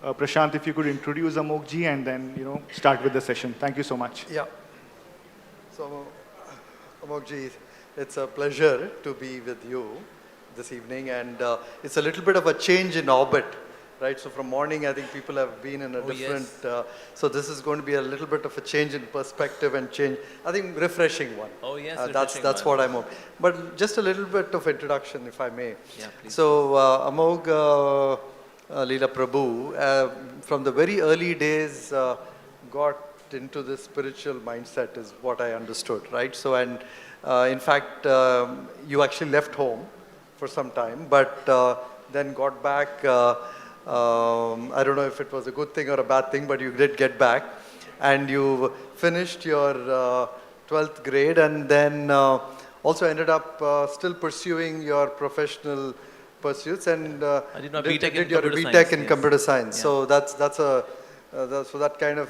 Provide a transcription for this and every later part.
Prashanth, if you could introduce Amogh ji and then, start with the session. Thank you so much. Yeah. So, Amogh ji, it's a pleasure to be with you this evening, and it's a little bit of a change in orbit, right? So from morning, I think people have been in a different, yes. so this is going to be a little bit of a change in perspective and change, I think refreshing one. Oh yes, that's what I'm hoping. But just a little bit of introduction, if I may. Yeah, please. So Amogh, Lila, Prabhu, from the very early days got into this spiritual mindset is what I understood, right? So, and in fact, you actually left home for some time, but then got back. I don't know if it was a good thing or a bad thing, but you did get back, and you finished your 12th grade, and then also ended up still pursuing your professional pursuits, and I did my did your BTech BTech in yes. computer science. Yeah. So that's a so that kind of,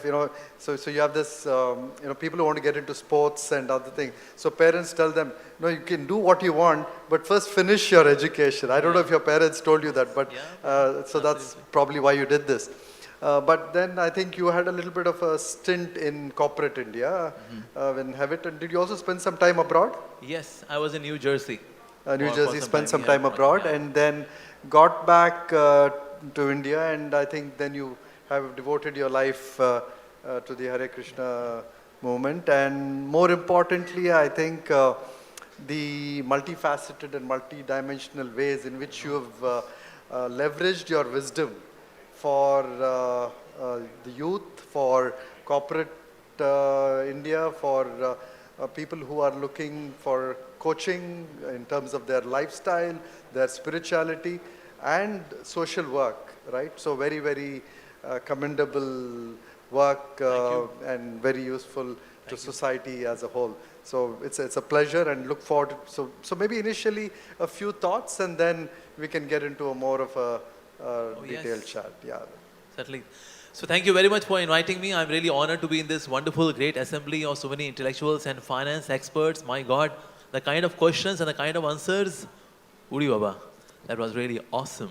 so you have this, people who want to get into sports and other things. So parents tell them, no, you can do what you want, but first finish your education. I don't know if your parents told you that, but so that's probably why you did this. But then I think you had a little bit of a stint in corporate India. Did you also spend some time abroad? Yes, I was in New Jersey. New Jersey, spent some time time abroad, and then got back to India, and I think then you have devoted your life to the Hare Krishna movement, and more importantly, I think the multifaceted and multidimensional ways in which you have leveraged your wisdom for the youth, for corporate India, for people who are looking for coaching in terms of their lifestyle, their spirituality, and social work, right? So very, very commendable work and very useful to society as a whole. So it's a pleasure, and look forward to, so maybe initially a few thoughts, and then we can get into a more of a detailed chat. Yeah. Certainly. So thank you very much for inviting me. I'm really honored to be in this wonderful, great assembly of so many intellectuals and finance experts. My God, the kind of questions and the kind of answers, Uri Baba, that was really awesome.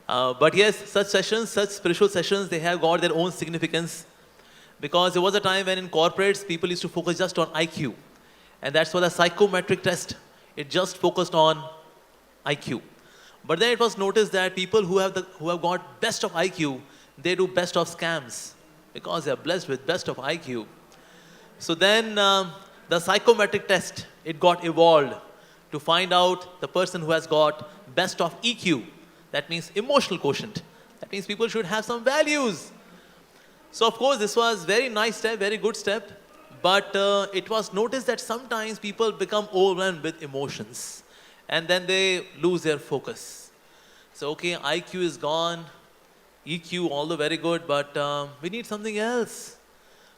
But yes, such sessions, such spiritual sessions, they have got their own significance, because there was a time when in corporates, people used to focus just on IQ. And that's why the psychometric test, it just focused on IQ. But then it was noticed that people who have got best of IQ, they do best of scams, because they are blessed with best of IQ. So then the psychometric test, it got evolved to find out the person who has got best of EQ. That means emotional quotient. That means people should have some values. So of course, this was very nice step, very good step. But it was noticed that sometimes people become overwhelmed with emotions, and then they lose their focus. So okay, IQ is gone, EQ, although very good, but we need something else.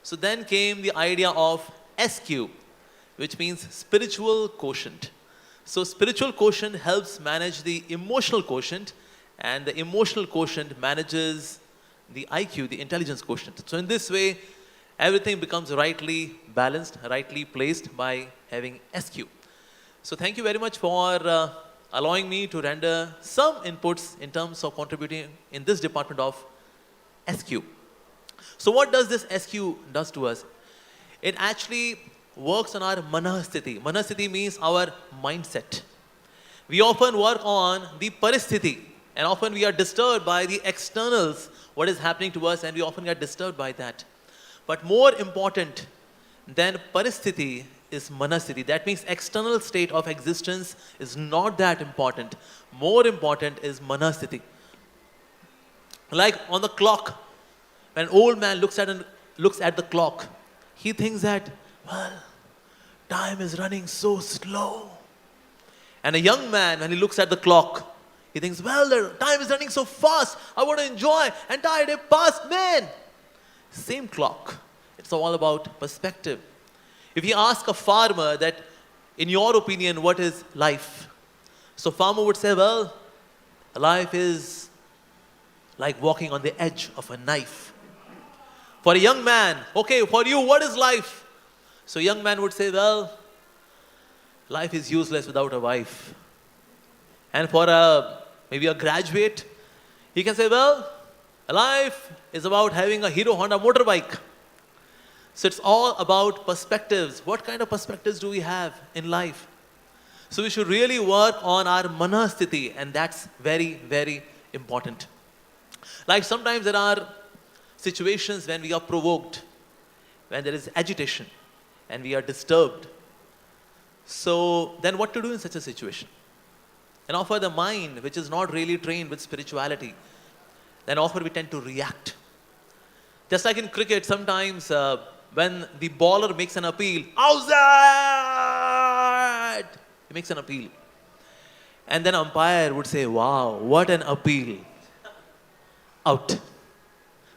So then came the idea of SQ, which means spiritual quotient. So spiritual quotient helps manage the emotional quotient, and the emotional quotient manages the IQ, the intelligence quotient. So in this way, everything becomes rightly balanced, rightly placed by having SQ. So thank you very much for allowing me to render some inputs in terms of contributing in this department of SQ. So what does this SQ does to us? It actually works on our manasthiti. Manasthiti means our mindset. We often work on the paristhiti, and often we are disturbed by the externals, what is happening to us, and we often get disturbed by that. But more important than paristhiti is manasthiti. That means external state of existence is not that important. More important is manasthiti. Like on the clock, when an old man looks at the clock, he thinks that, well, time is running so slow. And a young man, when he looks at the clock, he thinks, well, the time is running so fast. I want to enjoy. Entire day passed, man. Same clock. It's all about perspective. If you ask a farmer that, in your opinion, what is life? So farmer would say, well, life is like walking on the edge of a knife. For a young man, okay, for you, what is life? So young man would say, well, life is useless without a wife. And for maybe a graduate, he can say, well, Life is about having a Hero Honda motorbike. So it's all about perspectives. What kind of perspectives do we have in life? So we should really work on our manasthiti, and that's very, very important. Like sometimes there are situations when we are provoked, when there is agitation, and we are disturbed. So then what to do in such a situation? And often the mind, which is not really trained with spirituality, then often we tend to react. Just like in cricket, sometimes when the bowler makes an appeal, outside, he makes an appeal. And then umpire would say, wow, what an appeal. Out.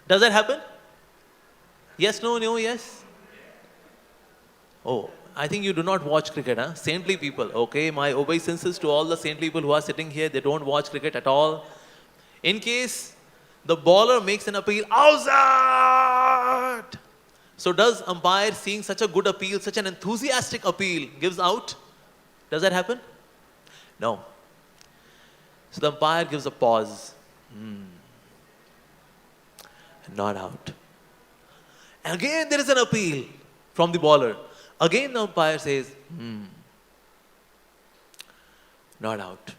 Does that happen? Yes, no, no, yes? Oh, I think you do not watch cricket, huh? Saintly people. Okay, my obeisances to all the saintly people who are sitting here, they don't watch cricket at all. In case the bowler makes an appeal, outside. So does umpire, seeing such a good appeal, such an enthusiastic appeal, gives out? Does that happen? No. So the umpire gives a pause. Not out. Again there is an appeal from the bowler. Again the umpire says, not out.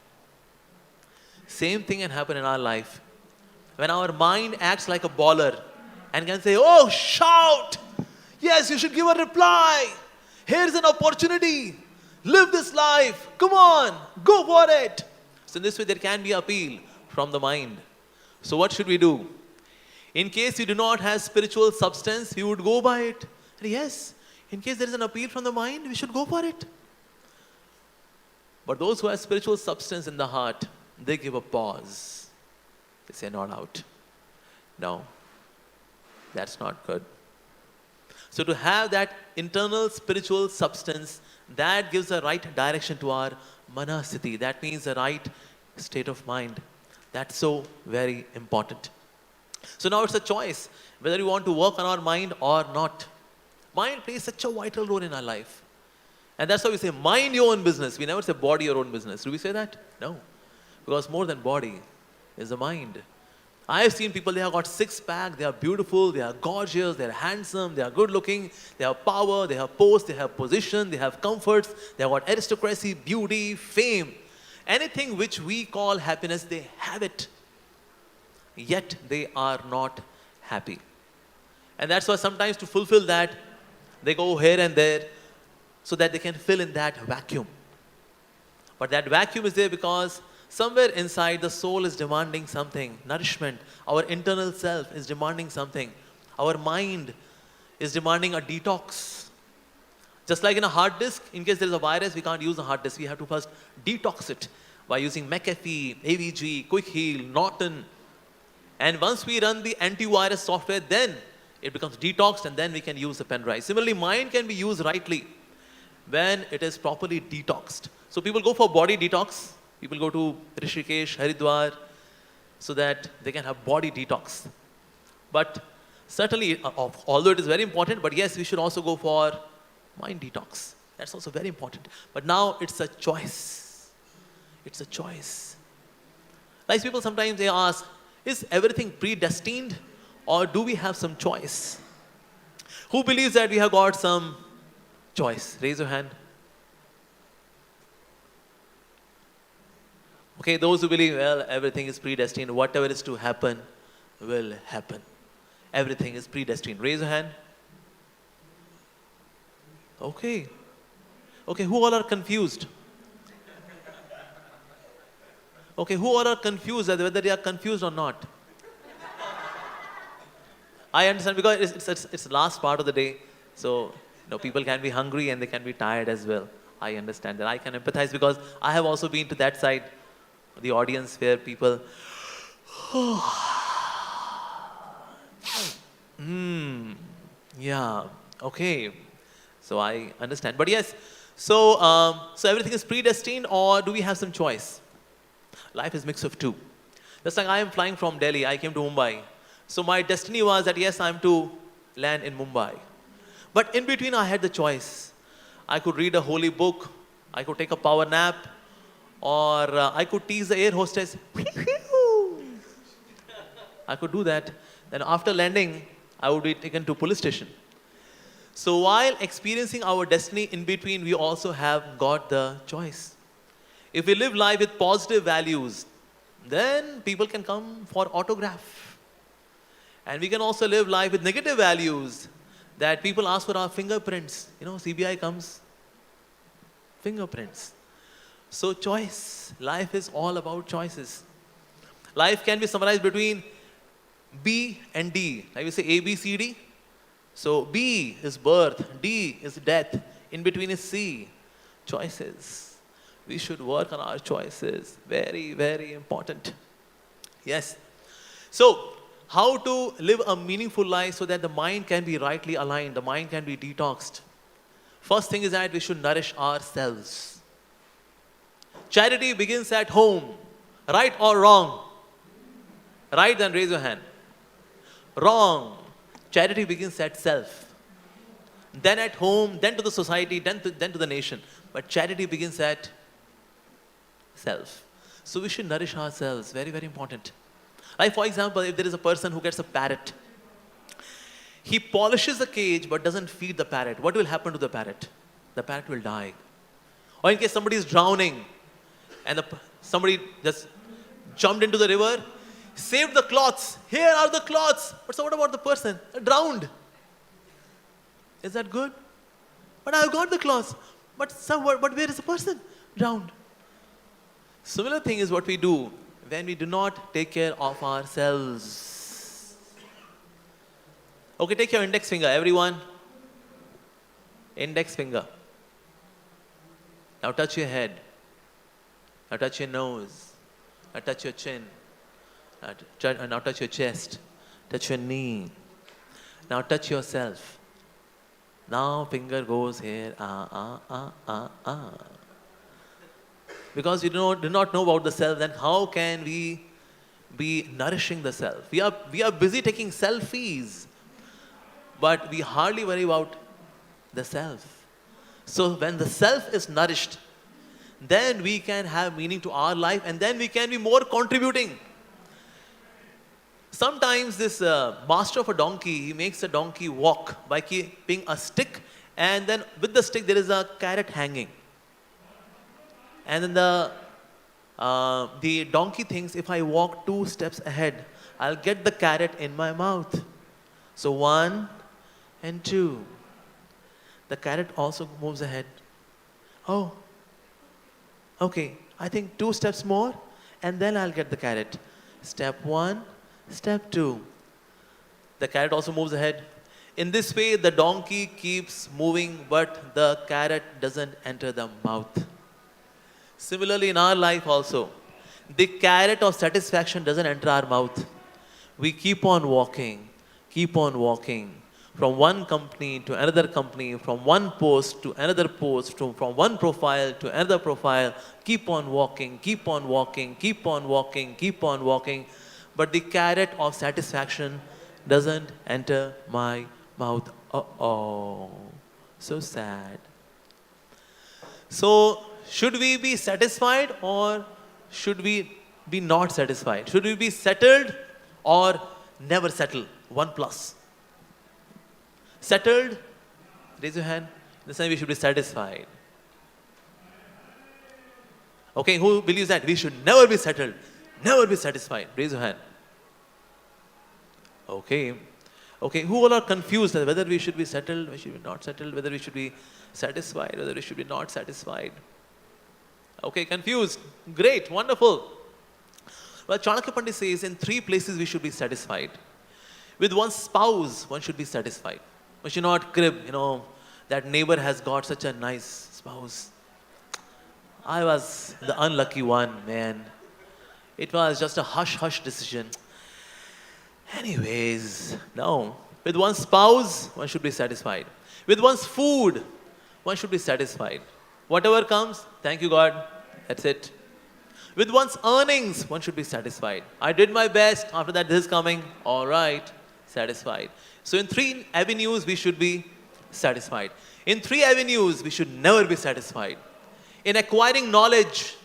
Same thing can happen in our life. When our mind acts like a bowler and can say, oh, shout! Yes, you should give a reply. Here's an opportunity. Live this life. Come on, go for it. So in this way there can be appeal from the mind. So what should we do? In case you do not have spiritual substance, you would go by it. And yes, in case there is an appeal from the mind, we should go for it. But those who have spiritual substance in the heart, they give a pause. They say, not out. No, that's not good. So to have that internal spiritual substance, that gives the right direction to our manasthiti. That means the right state of mind. That's so very important. So now it's a choice whether we want to work on our mind or not. Mind plays such a vital role in our life. And that's why we say, mind your own business. We never say, body your own business. Do we say that? No. Because more than body is the mind. I have seen people, they have got six-pack, they are beautiful, they are gorgeous, they are handsome, they are good-looking, they have power, they have post, they have position, they have comforts, they have got aristocracy, beauty, fame. Anything which we call happiness, they have it. Yet they are not happy. And that's why sometimes to fulfill that, they go here and there so that they can fill in that vacuum. But that vacuum is there because somewhere inside the soul is demanding something, nourishment. Our internal self is demanding something. Our mind is demanding a detox. Just like in a hard disk, in case there is a virus, we can't use a hard disk. We have to first detox it by using McAfee, AVG, Quick Heal, Norton. And once we run the antivirus software, then it becomes detoxed and then we can use the pen drive. Similarly, mind can be used rightly when it is properly detoxed. So people go for body detox. People go to Rishikesh, Haridwar, so that they can have body detox. But certainly, although it is very important, but yes, we should also go for mind detox. That's also very important. But now it's a choice. It's a choice. Like people sometimes they ask, is everything predestined or do we have some choice? Who believes that we have got some choice? Raise your hand. Okay, those who believe, well, everything is predestined. Whatever is to happen will happen. Everything is predestined. Raise your hand. Okay. Okay, who all are confused? Okay, who all are confused, whether they are confused or not? I understand because it's the last part of the day. So, people can be hungry and they can be tired as well. I understand that. I can empathize because I have also been to that side, the audience where people, yeah, okay. So I understand. But yes, so everything is predestined or do we have some choice? Life is a mix of two. Just like I am flying from Delhi, I came to Mumbai. So my destiny was that yes, I'm to land in Mumbai. But in between I had the choice. I could read a holy book, I could take a power nap, or I could tease the air hostess. I could do that. Then after landing, I would be taken to police station. So while experiencing our destiny in between, we also have got the choice. If we live life with positive values, then people can come for autograph. And we can also live life with negative values, that people ask for our fingerprints. CBI comes, fingerprints. So choice. Life is all about choices. Life can be summarized between B and D. Like we say A, B, C, D. So B is birth, D is death, in between is C. Choices. We should work on our choices. Very, very important. Yes. So, how to live a meaningful life so that the mind can be rightly aligned, the mind can be detoxed. First thing is that we should nourish ourselves. Charity begins at home. Right or wrong? Right, then raise your hand. Wrong. Charity begins at self. Then at home, then to the society, then to the nation. But charity begins at self. So we should nourish ourselves. Very, very important. Like for example, if there is a person who gets a parrot, he polishes the cage but doesn't feed the parrot. What will happen to the parrot? The parrot will die. Or in case somebody is drowning and somebody just jumped into the river, saved the cloths. Here are the cloths. But so what about the person? Drowned. Is that good? But I've got the cloths. But where is the person? Drowned. Similar thing is what we do when we do not take care of ourselves. Okay, take your index finger, everyone. Index finger. Now touch your head. Now touch your nose. Now touch your chin. Now touch your chest. Touch your knee. Now touch yourself. Now finger goes here. Because we do not know about the self, then how can we be nourishing the self? We are busy taking selfies, but we hardly worry about the self. So when the self is nourished, then we can have meaning to our life, and then we can be more contributing. Sometimes this master of a donkey, he makes a donkey walk by keeping a stick, and then with the stick there is a carrot hanging. And then the donkey thinks, if I walk 2 steps ahead, I'll get the carrot in my mouth. So 1 and 2. The carrot also moves ahead. Oh, okay, I think 2 steps more, and then I'll get the carrot. Step 1, step 2. The carrot also moves ahead. In this way, the donkey keeps moving, but the carrot doesn't enter the mouth. Similarly, in our life also, the carrot of satisfaction doesn't enter our mouth. We keep on walking, from one company to another company, from one post to another post, from one profile to another profile. Keep on walking, but the carrot of satisfaction doesn't enter my mouth. Uh-oh, so sad. So, should we be satisfied or should we be not satisfied? Should we be settled or never settle? 1+. Settled, raise your hand. This time we should be satisfied. Okay, who believes that? We should never be settled, never be satisfied. Raise your hand. Okay, who all are confused as whether we should be settled, we should be not settled, whether we should be satisfied, whether we should be not satisfied? Okay, confused. Great, wonderful. Well, Chanakya Pandit says in 3 places we should be satisfied. With one's spouse, one should be satisfied. One should not crib, that neighbor has got such a nice spouse. I was the unlucky one, man. It was just a hush-hush decision. Anyways, no. With one's spouse, one should be satisfied. With one's food, one should be satisfied. Whatever comes, thank you God, that's it. With one's earnings, one should be satisfied. I did my best, after that this is coming, all right, satisfied. So in 3 avenues, we should be satisfied. In 3 avenues, we should never be satisfied. In acquiring knowledge,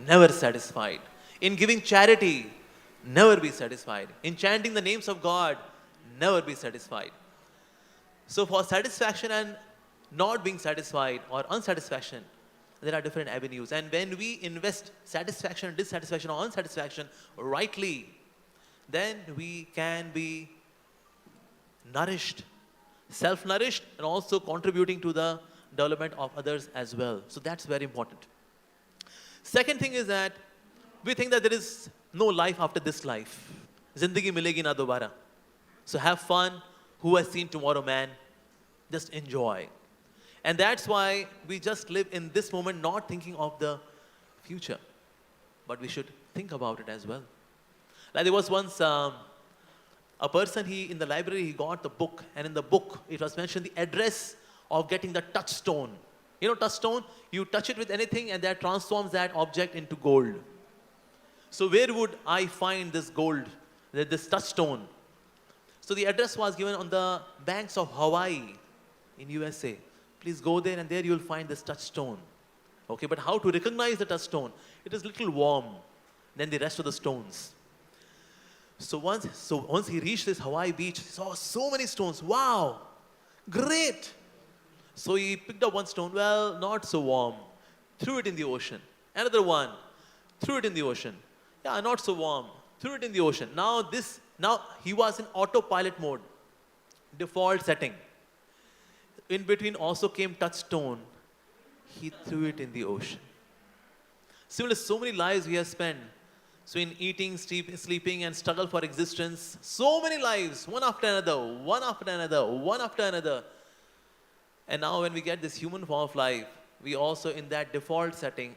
never satisfied. In giving charity, never be satisfied. In chanting the names of God, never be satisfied. So for satisfaction and not being satisfied or unsatisfaction, there are different avenues. And when we invest satisfaction, dissatisfaction or unsatisfaction rightly, then we can be nourished, self-nourished, and also contributing to the development of others as well. So that's very important. Second thing is that we think that there is no life after this life. Zindagi milegi na dobara. So have fun. Who has seen tomorrow, man? Just enjoy. And that's why we just live in this moment, not thinking of the future. But we should think about it as well. Like there was once a person, in the library, he got the book. And in the book, it was mentioned the address of getting the touchstone. You know touchstone? You touch it with anything and that transforms that object into gold. So where would I find this gold, this touchstone? So the address was given on the banks of Hawaii in USA. Please go there and there you will find this touchstone. Okay, but how to recognize the touchstone? It is little warm than the rest of the stones. So once he reached this Hawaii beach, he saw so many stones. Wow, great. So he picked up one stone, well, not so warm, threw it in the ocean. Another one, threw it in the ocean. Yeah, not so warm, threw it in the ocean. Now he was in autopilot mode, default setting. In between also came touchstone. He threw it in the ocean. Similarly, so many lives we have spent. So in eating, sleeping, and struggle for existence, so many lives, one after another, one after another, one after another. And now when we get this human form of life, we also in that default setting,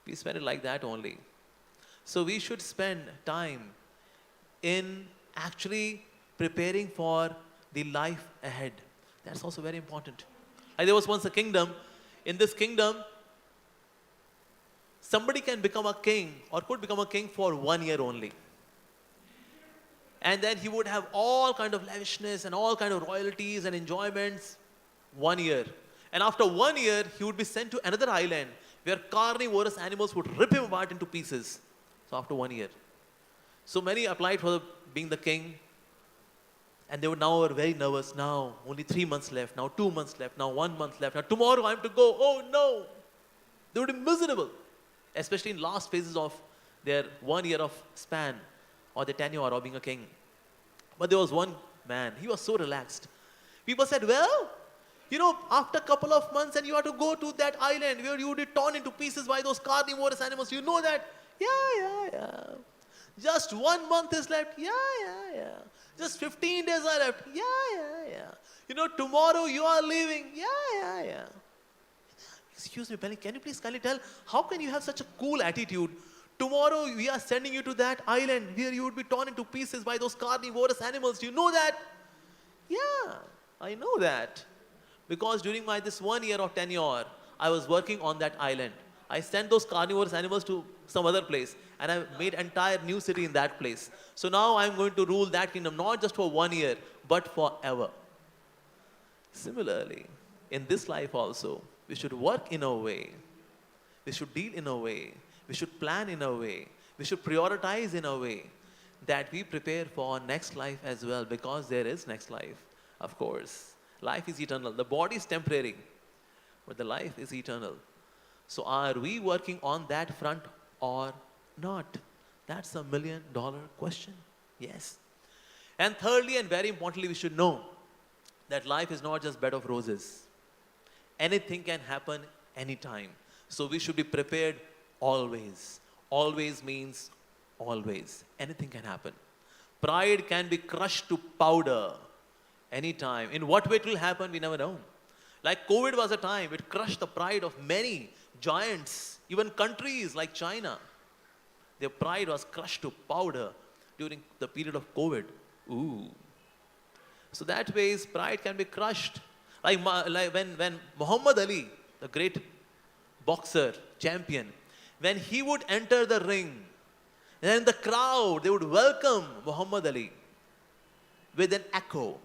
we spend it like that only. So we should spend time in actually preparing for the life ahead. That's also very important. Like there was once a kingdom. In this kingdom, somebody can become a king or could become a king for 1 year only. And then he would have all kind of lavishness and all kind of royalties and enjoyments 1 year. And after 1 year, he would be sent to another island where carnivorous animals would rip him apart into pieces. So after 1 year. So many applied for being the king. And they were now very nervous. Now, only 3 months left. Now 2 months left. Now 1 month left. Now tomorrow I have to go. Oh no. They would be miserable. Especially in last phases of their 1 year of span or the tenure of being a king. But there was one man. He was so relaxed. People said, well, you know, after a couple of months and you have to go to that island where you would be torn into pieces by those carnivorous animals. You know that? Yeah. Just 1 month is left. Yeah. Just 15 days are left. Yeah. You know, tomorrow you are leaving. Yeah. Excuse me, Penny, can you please kindly tell, how can you have such a cool attitude? Tomorrow we are sending you to that island where you would be torn into pieces by those carnivorous animals. You know that? Yeah, I know that. Because during this 1 year of tenure, I was working on that island. I sent those carnivorous animals to some other place and I made entire new city in that place. So now I'm going to rule that kingdom not just for 1 year, but forever. Similarly, in this life also, we should work in a way. We should deal in a way. We should plan in a way. We should prioritize in a way that we prepare for next life as well, because there is next life, of course. Life is eternal. The body is temporary, but the life is eternal. So are we working on that front or not? That's $1 million question. Yes. And thirdly, and very importantly, we should know that life is not just bed of roses. Anything can happen anytime. So we should be prepared always. Always means always. Anything can happen. Pride can be crushed to powder anytime. In what way it will happen, we never know. Like COVID was a time, it crushed the pride of many giants, even countries like China. Their pride was crushed to powder during the period of COVID. Ooh. So that way, pride can be crushed. Like when Muhammad Ali, the great boxer, champion, when he would enter the ring, then the crowd, they would welcome Muhammad Ali with an echo.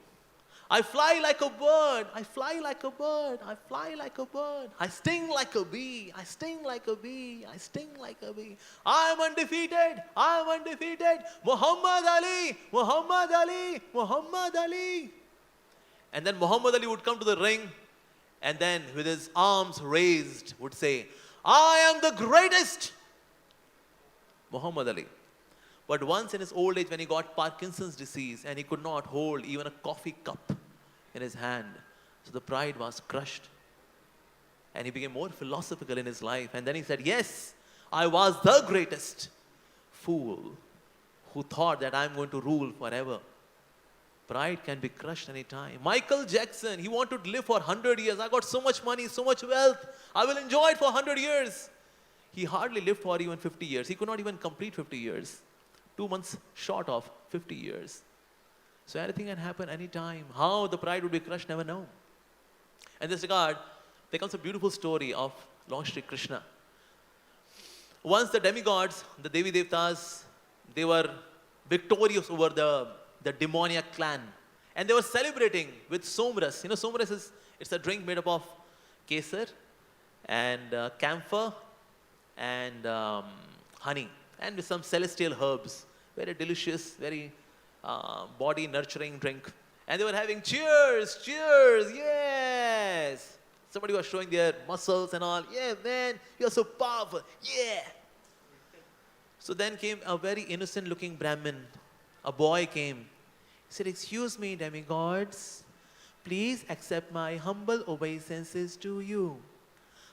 I fly like a bird. I fly like a bird. I fly like a bird. I sting like a bee. I sting like a bee. I sting like a bee. I am undefeated. I am undefeated. Muhammad Ali. Muhammad Ali. Muhammad Ali. And then Muhammad Ali would come to the ring and then with his arms raised would say, I am the greatest. Muhammad Ali. But once in his old age when he got Parkinson's disease and he could not hold even a coffee cup in his hand, so the pride was crushed. And he became more philosophical in his life. And then he said, yes, I was the greatest fool who thought that I'm going to rule forever. Pride can be crushed anytime. Michael Jackson, he wanted to live for 100 years. I got so much money, so much wealth. I will enjoy it for 100 years. He hardly lived for even 50 years. He could not even complete 50 years. 2 months short of 50 years. So anything can happen anytime. How the pride would be crushed, never know. In this regard, there comes a beautiful story of Lord Shri Krishna. Once the demigods, the Devi Devtas, they were victorious over the demoniac clan. And they were celebrating with somras. You know, somras it's a drink made up of kesar and camphor and honey and with some celestial herbs. Very delicious, very body nurturing drink. And they were having cheers, cheers, yes. Somebody was showing their muscles and all. Yeah, man, you're so powerful. Yeah. So then came a very innocent looking Brahmin. A boy came. He said, excuse me, demigods. Please accept my humble obeisances to you.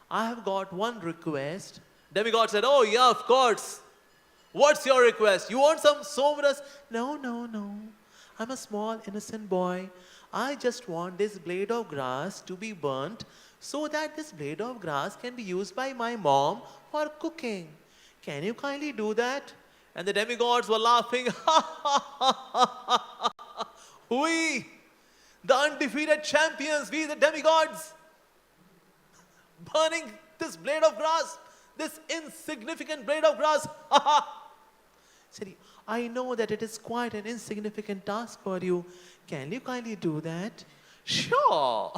I have got one request. Demigod said, oh yeah, of course. What's your request? You want some somras? No, no, no. I'm a small innocent boy. I just want this blade of grass to be burnt so that this blade of grass can be used by my mom for cooking. Can you kindly do that? And the demigods were laughing. We, the undefeated champions, we the demigods, burning this blade of grass, this insignificant blade of grass. Said he, I know that it is quite an insignificant task for you. Can you kindly do that? Sure.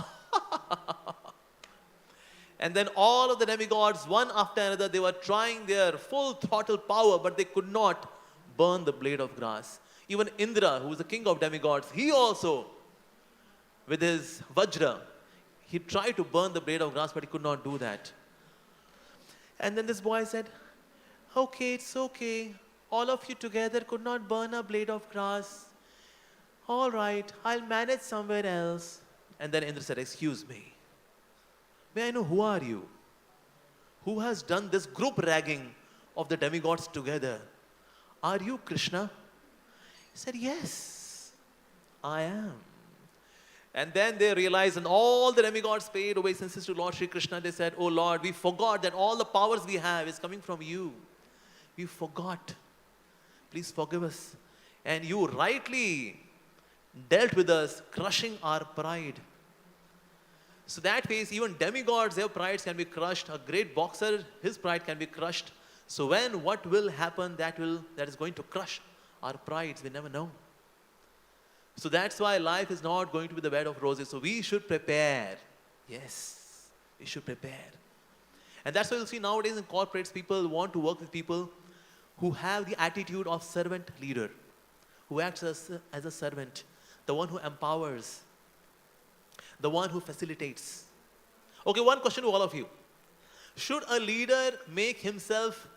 And then all of the demigods, one after another, they were trying their full throttle power, but they could not burn the blade of grass. Even Indra, who was the king of demigods, he also, with his Vajra, he tried to burn the blade of grass, but he could not do that. And then this boy said, okay, it's okay. All of you together could not burn a blade of grass. All right, I'll manage somewhere else. And then Indra said, excuse me. May I know who are you? Who has done this group ragging of the demigods together? Are you Krishna? He said, yes, I am. And then they realized, and all the demigods paid obeisances to Lord Shri Krishna. They said, oh Lord, we forgot that all the powers we have is coming from you. We forgot. Please forgive us. And you rightly dealt with us, crushing our pride. So that way, even demigods, their prides can be crushed. A great boxer, his pride can be crushed. So when what will happen that is going to crush our prides, we never know. So that's why life is not going to be the bed of roses. So we should prepare. Yes, we should prepare. And that's why you'll see nowadays in corporates, people want to work with people who have the attitude of servant leader, who acts as a servant, the one who empowers, the one who facilitates. Okay, one question to all of you. Should a leader make himself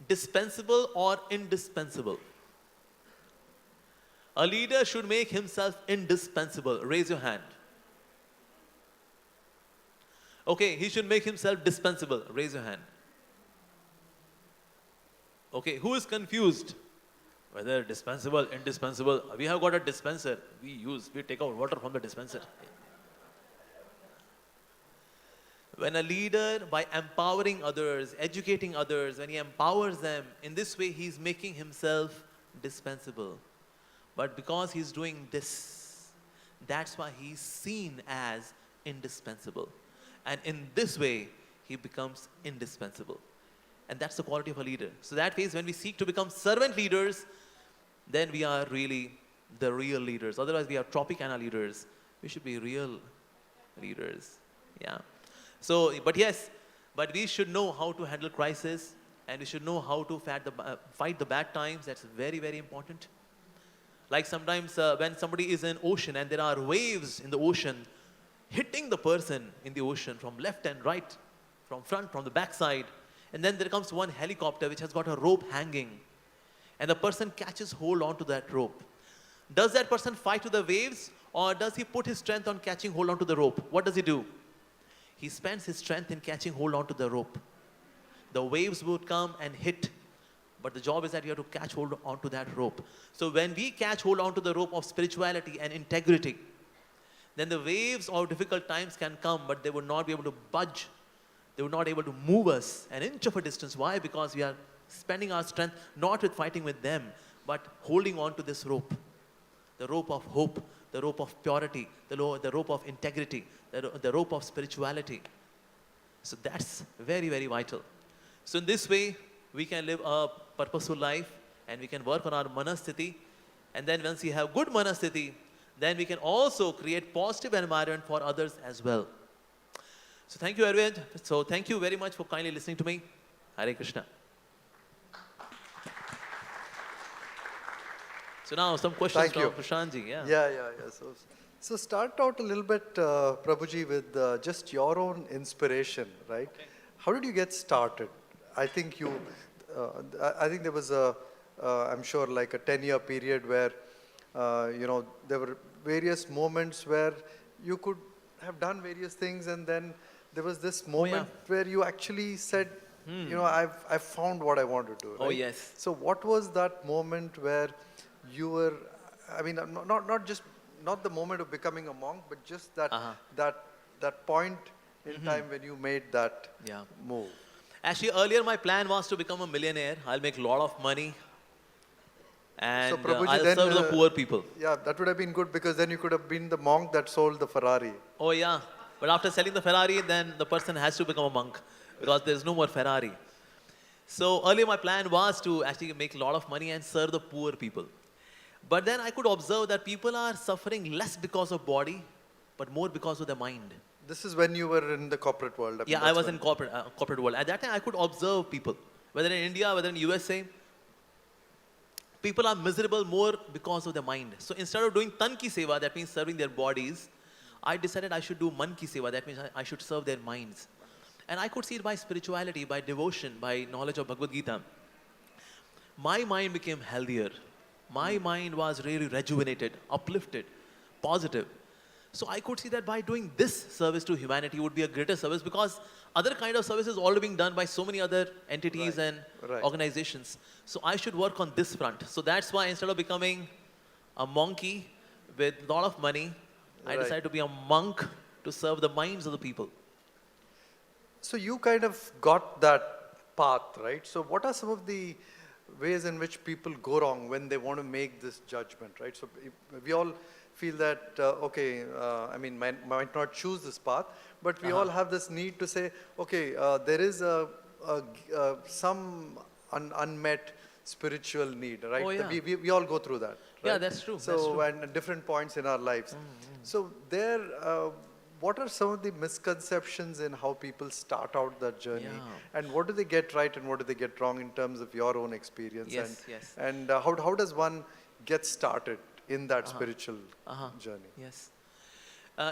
dispensable or indispensable? A leader should make himself indispensable. Raise your hand. Okay, he should make himself dispensable. Raise your hand. Okay, who is confused? Whether dispensable, indispensable. We have got a dispenser. We take out water from the dispenser. When a leader, by empowering others, educating others, when he empowers them, in this way he is making himself dispensable. But because he's doing this, that's why he's seen as indispensable. And in this way, he becomes indispensable. And that's the quality of a leader. So that means when we seek to become servant leaders, then we are really the real leaders. Otherwise, we are Tropicana leaders. We should be real leaders. Yeah. So, but we should know how to handle crisis, and we should know how to fight the bad times. That's very, very important. Like sometimes when somebody is in ocean and there are waves in the ocean hitting the person in the ocean from left and right, from front, from the back side, and then there comes one helicopter which has got a rope hanging, and the person catches hold onto that rope. Does that person fight with the waves, or does he put his strength on catching hold onto the rope? What does he do? He spends his strength in catching hold onto the rope. The waves would come and hit, but the job is that you have to catch hold onto that rope. So when we catch hold onto the rope of spirituality and integrity, then the waves of difficult times can come, but they would not be able to budge. They would not be able to move us an inch of a distance. Why? Because we are spending our strength not with fighting with them, but holding on to this rope. The rope of hope, the rope of purity, the rope of integrity, the rope of spirituality. So that's very, very vital. So in this way, we can live a purposeful life, and we can work on our manasthiti. And then once we have good manasthiti, then we can also create positive environment for others as well. So thank you, Arvind. So thank you very much for kindly listening to me. Hare Krishna. So now some questions Thank you. from Prashanth. Yeah. Yeah. So start out a little bit, Prabhuji, with just your own inspiration, right? Okay. How did you get started? I think I think there was I'm sure like a 10-year period where, there were various moments where you could have done various things, and then there was this moment where you actually said, I've found what I want to do. Right? Oh, yes. So what was that moment where you were, I mean, not the moment of becoming a monk, but just that point in time when you made that move? Actually, earlier my plan was to become a millionaire. I'll make a lot of money, and So Prabhuji, I'll then, serve the poor people. Yeah, that would have been good, because then you could have been the monk that sold the Ferrari. Oh yeah, but after selling the Ferrari, then the person has to become a monk, because there's no more Ferrari. So earlier my plan was to actually make a lot of money and serve the poor people. But then I could observe that people are suffering less because of body, but more because of their mind. This is when you were in the corporate world. Yeah, I was in corporate world. At that time, I could observe people, whether in India, whether in USA. People are miserable more because of their mind. So instead of doing tan ki seva, that means serving their bodies, I decided I should do man ki seva, that means I should serve their minds. And I could see it by spirituality, by devotion, by knowledge of Bhagavad Gita. My mind became healthier. My mind was really rejuvenated, uplifted, positive. So I could see that by doing this service to humanity would be a greater service, because other kind of service is already being done by so many other entities and organizations. So I should work on this front. So that's why instead of becoming a monkey with a lot of money, I decided to be a monk to serve the minds of the people. So you kind of got that path, right? So what are some of the ways in which people go wrong when they want to make this judgment, right? So we all feel that, might not choose this path, but we all have this need to say, there is some unmet spiritual need, right? Oh, yeah. We all go through that. Right? Yeah, that's true. So, that's true. and at different points in our lives. So what are some of the misconceptions in how people start out that journey? Yeah. And what do they get right and what do they get wrong in terms of your own experience? Yes. And how does one get started in that spiritual journey? Yes.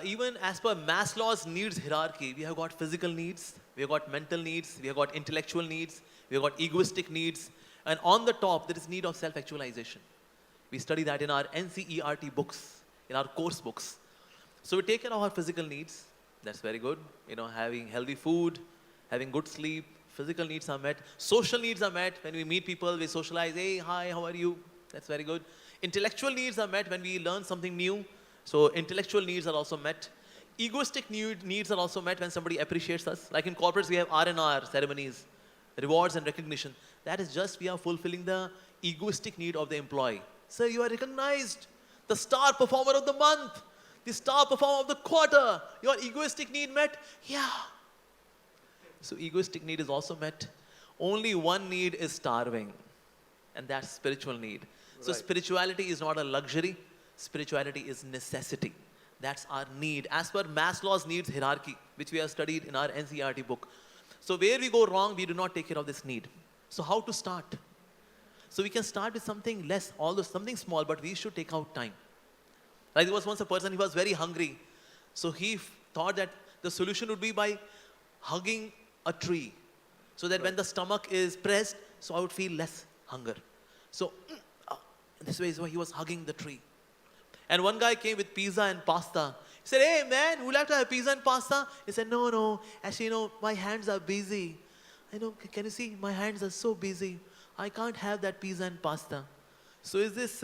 Even as per Maslow's needs hierarchy, we have got physical needs, we have got mental needs, we have got intellectual needs, we have got egoistic needs, and on the top there is need of self-actualization. We study that in our NCERT books, in our course books. So we take care of our physical needs. That's very good. Having healthy food, having good sleep, physical needs are met. Social needs are met. When we meet people, we socialize. Hey, hi, how are you? That's very good. Intellectual needs are met when we learn something new. So intellectual needs are also met. Egoistic needs are also met when somebody appreciates us. Like in corporates, we have R&R ceremonies, rewards and recognition. That is just we are fulfilling the egoistic need of the employee. Sir, you are recognized, the star performer of the month, the star performer of the quarter. Your egoistic need met? Yeah. So egoistic need is also met. Only one need is starving, and that's spiritual need. So spirituality is not a luxury. Spirituality is necessity. That's our need. As per Maslow's needs hierarchy, which we have studied in our NCERT book. So where we go wrong, we do not take care of this need. So how to start? So we can start with something less, although something small, but we should take out time. Like there was once a person, he was very hungry. So he thought that the solution would be by hugging a tree. So that when the stomach is pressed, so I would feel less hunger. So this way is why he was hugging the tree. And one guy came with pizza and pasta. He said, hey man, would you like to have pizza and pasta? He said, no, actually, my hands are busy. I know, can you see, my hands are so busy. I can't have that pizza and pasta. So is this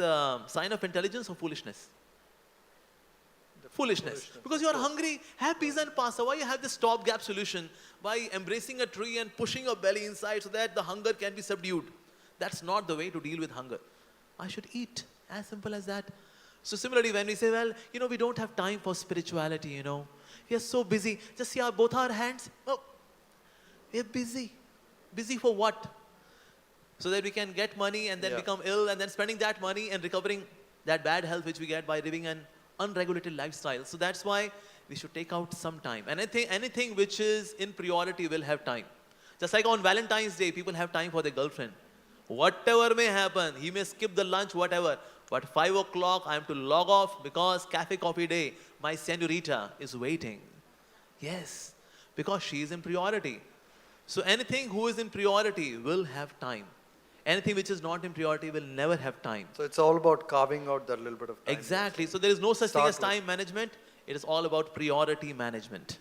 sign of intelligence or foolishness? Foolishness. Because you are hungry, have pizza and pasta. Why you have this stopgap solution? By embracing a tree and pushing your belly inside so that the hunger can be subdued. That's not the way to deal with hunger. I should eat. As simple as that. So similarly, when we say, well, we don't have time for spirituality, We are so busy. Just see both our hands. Oh, we are busy. Busy for what? So that we can get money and then become ill and then spending that money and recovering that bad health which we get by living an unregulated lifestyle. So that's why we should take out some time. And anything which is in priority will have time. Just like on Valentine's Day, people have time for their girlfriend. Whatever may happen, he may skip the lunch, whatever. But 5 o'clock, I am to log off because cafe coffee day, my senorita is waiting. Yes, because she is in priority. So anything who is in priority will have time. Anything which is not in priority will never have time. So it's all about carving out that little bit of time. Exactly. So there is no such thing as time management. It is all about priority management.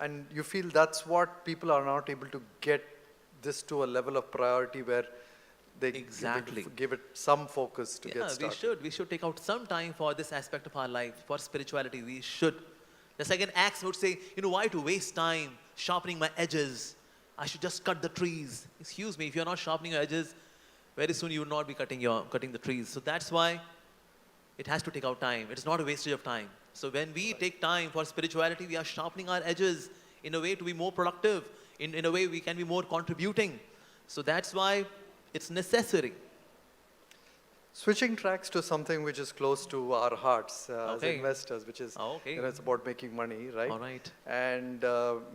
And you feel that's what people are not able to get this to a level of priority where they give it some focus to get started. We should take out some time for this aspect of our life, for spirituality. We should. The second Accel would say, why to waste time sharpening my edges? I should just cut the trees. Excuse me, if you're not sharpening your edges, very soon you will not be cutting the trees. So that's why it has to take out time. It's not a wastage of time. So when we take time for spirituality, we are sharpening our edges in a way to be more productive. In a way we can be more contributing. So that's why it's necessary. Switching tracks to something which is close to our hearts as investors, which is it's about making money, right? All right. And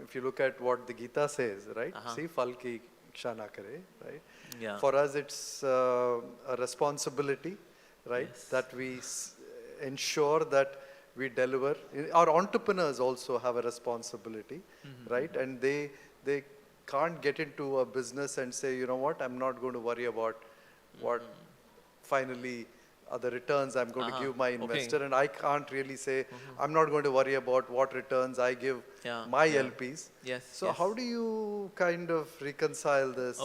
if you look at what the Gita says, right? See, fal ki iksha na kare, right? Yeah. For us, it's a responsibility, right? Yes. That we ensure that we deliver. Our entrepreneurs also have a responsibility, right? And they can't get into a business and say, what, I'm not going to worry about what finally the returns I'm going to give my investor. And I can't really say, I'm not going to worry about what returns I give my LPs. Yes. So how do you kind of reconcile this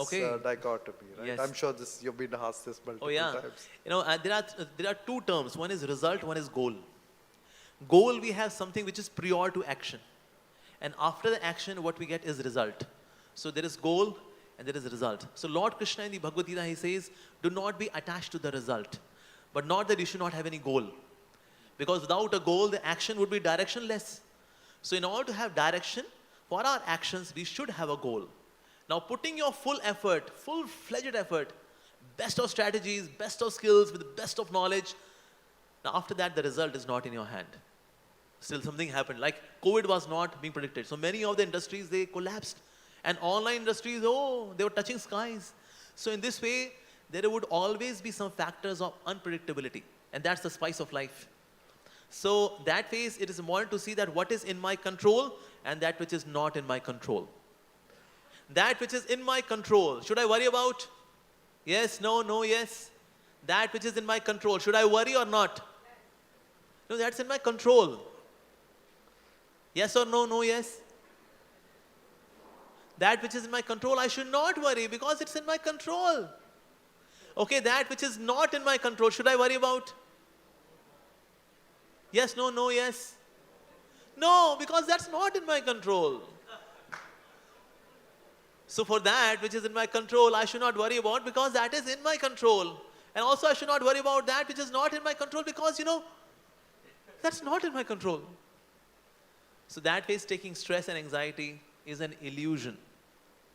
dichotomy, right? Yes. I'm sure you've been asked this multiple times. There are two terms. One is result, one is goal. Goal, we have something which is prior to action. And after the action, what we get is result. So there is goal and there is result. So Lord Krishna in the Bhagavad Gita, he says, do not be attached to the result. But not that you should not have any goal. Because without a goal, the action would be directionless. So in order to have direction, for our actions, we should have a goal. Now putting your full effort, full-fledged effort, best of strategies, best of skills, with the best of knowledge. Now after that, the result is not in your hand. Still something happened. Like COVID was not being predicted. So many of the industries, they collapsed. And online industries, they were touching skies. So in this way, there would always be some factors of unpredictability. And that's the spice of life. So that phase, it is important to see that what is in my control and that which is not in my control. That which is in my control, should I worry about? Yes, no, yes. That which is in my control, should I worry or not? No, that's in my control. Yes or no, yes. That which is in my control, I should not worry because it's in my control. Okay, that which is not in my control, should I worry about? Yes, no, yes. No, because that's not in my control. So for that which is in my control, I should not worry about because that is in my control. And also I should not worry about that which is not in my control because, that's not in my control. So that way taking stress and anxiety is an illusion.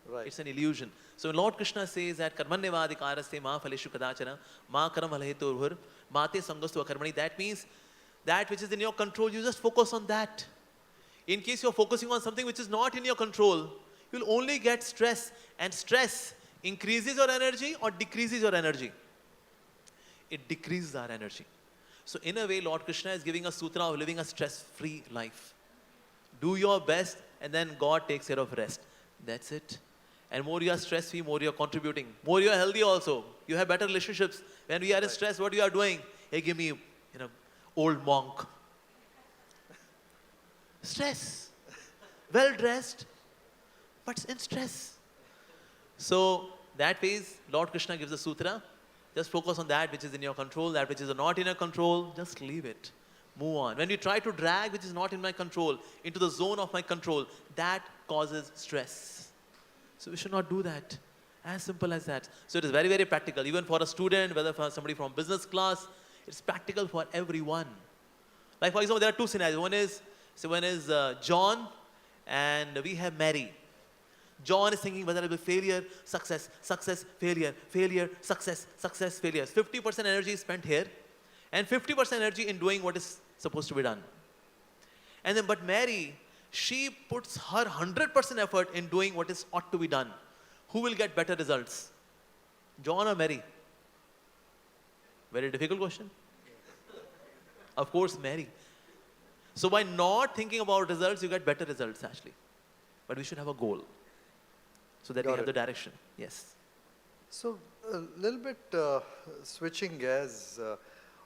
Right. It's an illusion. So Lord Krishna says that karmanyavadikaraste ma phaleshu kadachana ma karam alheturhur mate sangastu akarmani. That means that which is in your control, you just focus on that. In case you're focusing on something which is not in your control, you'll only get stress. And stress increases your energy or decreases your energy? It decreases our energy. So in a way, Lord Krishna is giving a sutra of living a stress-free life. Do your best and then God takes care of rest. That's it. And more you are stress-free, more you are contributing. More you are healthy also. You have better relationships. When we are in stress, what you are doing? Hey, give me, old monk. Stress. Well dressed, but in stress. So that phase, Lord Krishna gives a sutra. Just focus on that which is in your control, that which is not in your control, just leave it. Move on. When we try to drag which is not in my control into the zone of my control, that causes stress. So we should not do that. As simple as that. So it is very, very practical. Even for a student, whether for somebody from business class, it's practical for everyone. Like for example, there are two scenarios. One is John and we have Mary. John is thinking whether it will be failure, success, success, failure, failure, success, success, failure. 50% energy is spent here and 50% energy in doing what is supposed to be done. And then, but Mary, she puts her 100% effort in doing what is ought to be done. Who will get better results? John or Mary? Very difficult question. Of course, Mary. So by not thinking about results, you get better results actually. But we should have a goal. So that we have the direction. Yes. So a little bit switching gears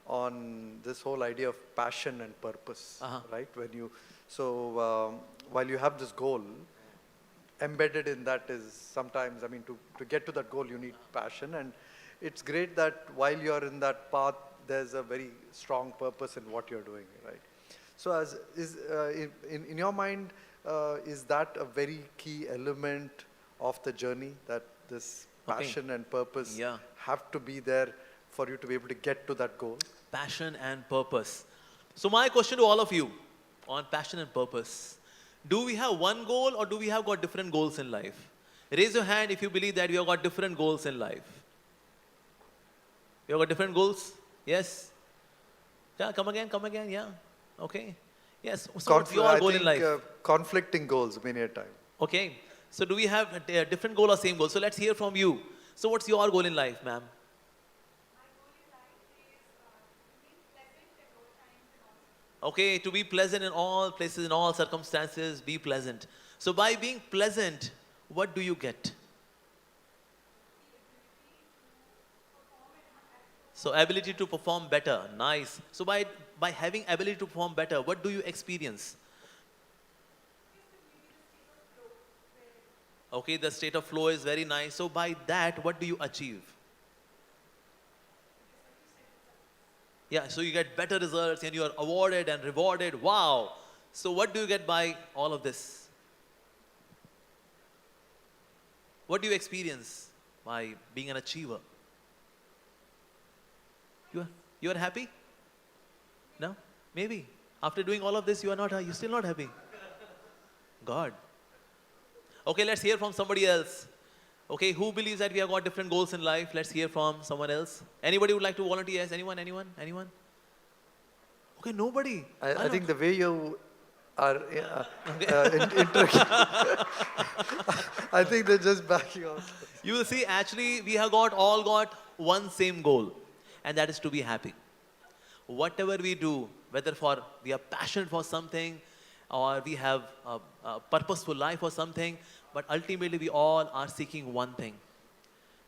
on this whole idea of passion and purpose, right? While you have this goal, embedded in that is sometimes, to get to that goal, you need passion. And it's great that while you're in that path, there's a very strong purpose in what you're doing, right? So in your mind, is that a very key element of the journey, that this passion and purpose have to be there for you to be able to get to that goal? Passion and purpose. So my question to all of you on passion and purpose. Do we have one goal or do we have got different goals in life? Raise your hand if you believe that we have got different goals in life. You have got different goals? Yes? Yeah, come again, yeah. Okay. Yes, so what's your goal in life? Conflicting goals many a time. Okay. So do we have a different goal or same goal? So let's hear from you. So what's your goal in life, ma'am? My goal in life is to be pleasant at all times and all. Okay, to be pleasant in all places, in all circumstances, be pleasant. So by being pleasant, what do you get? So ability to perform better, nice. So by having ability to perform better, what do you experience? Okay, the state of flow is very nice. So by that, what do you achieve? Yeah, so you get better results and you are awarded and rewarded. Wow. So what do you get by all of this? What do you experience by being an achiever? You are happy? No? Maybe. After doing all of this, you're still not happy. God. Okay, let's hear from somebody else. Okay, who believes that we have got different goals in life? Let's hear from someone else. Anybody would like to volunteer? Yes, anyone? Okay, nobody. I think the way you are I think they're just backing off. You will see, actually, we have all got one same goal, and that is to be happy. Whatever we do, whether we are passionate for something, or we have a purposeful life or something, but ultimately we all are seeking one thing,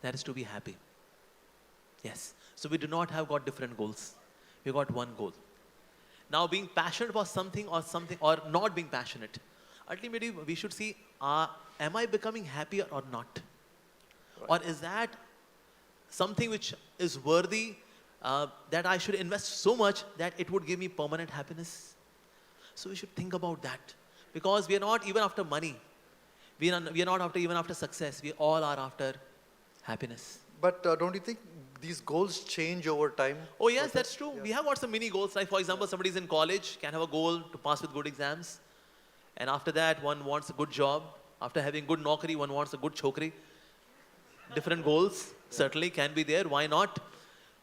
that is to be happy. Yes. So we do not have got different goals. We got one goal. Now being passionate for something or not being passionate, ultimately we should see, am I becoming happier or not? Right. Or is that something which is worthy, that I should invest so much that it would give me permanent happiness? So we should think about that, because we are not even after money. We are not even after success. We all are after happiness. But don't you think these goals change over time? Oh yes, that's true. Yeah. We have got some mini goals. Like for example, somebody is in college, can have a goal to pass with good exams. And after that, one wants a good job. After having good naukri, one wants a good chokri. Different goals certainly can be there. Why not?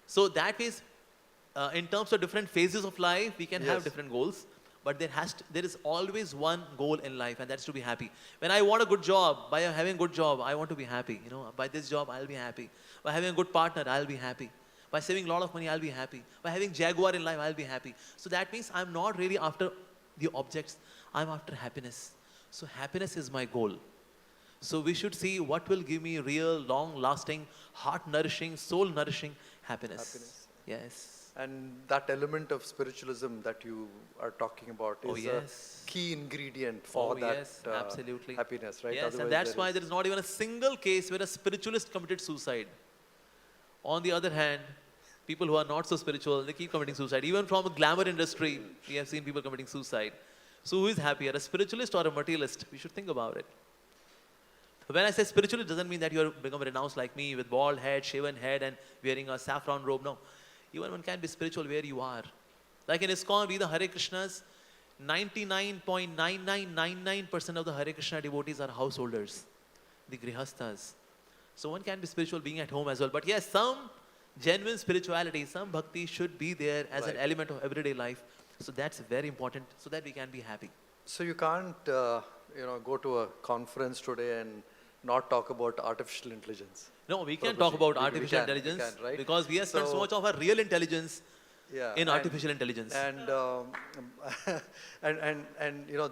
So that is, in terms of different phases of life, we can have Yes. different goals. But there is always one goal in life, and that's to be happy. When I want a good job, by having a good job, I want to be happy. You know, by this job, I'll be happy. By having a good partner, I'll be happy. By saving a lot of money, I'll be happy. By having Jaguar in life, I'll be happy. So that means I'm not really after the objects. I'm after happiness. So happiness is my goal. So we should see what will give me real, long-lasting, heart-nourishing, soul-nourishing happiness. Happiness. Yes. And that element of spiritualism that you are talking about Oh, is yes. a key ingredient for Oh, that yes, absolutely. happiness, right? Yes, Otherwise and that's why there is not even a single case where a spiritualist committed suicide. On the other hand, people who are not so spiritual, they keep committing suicide. Even from a glamour industry, we have seen people committing suicide. So who is happier, a spiritualist or a materialist? We should think about it. When I say spiritualist, it doesn't mean that you are become renounced like me with bald head, shaven head, and wearing a saffron robe. No. Even one can be spiritual where you are. Like in ISKCON, we the Hare Krishnas, 99.9999% of the Hare Krishna devotees are householders, the grihasthas. So one can be spiritual being at home as well. But yes, some genuine spirituality, some bhakti should be there as an Right. element of everyday life. So that's very important so that we can be happy. So you can't, go to a conference today and not talk about artificial intelligence. No, we can Prabhuji, talk about we artificial can, intelligence right? because we have spent so So- much of our real intelligence Yeah. in and- artificial intelligence. And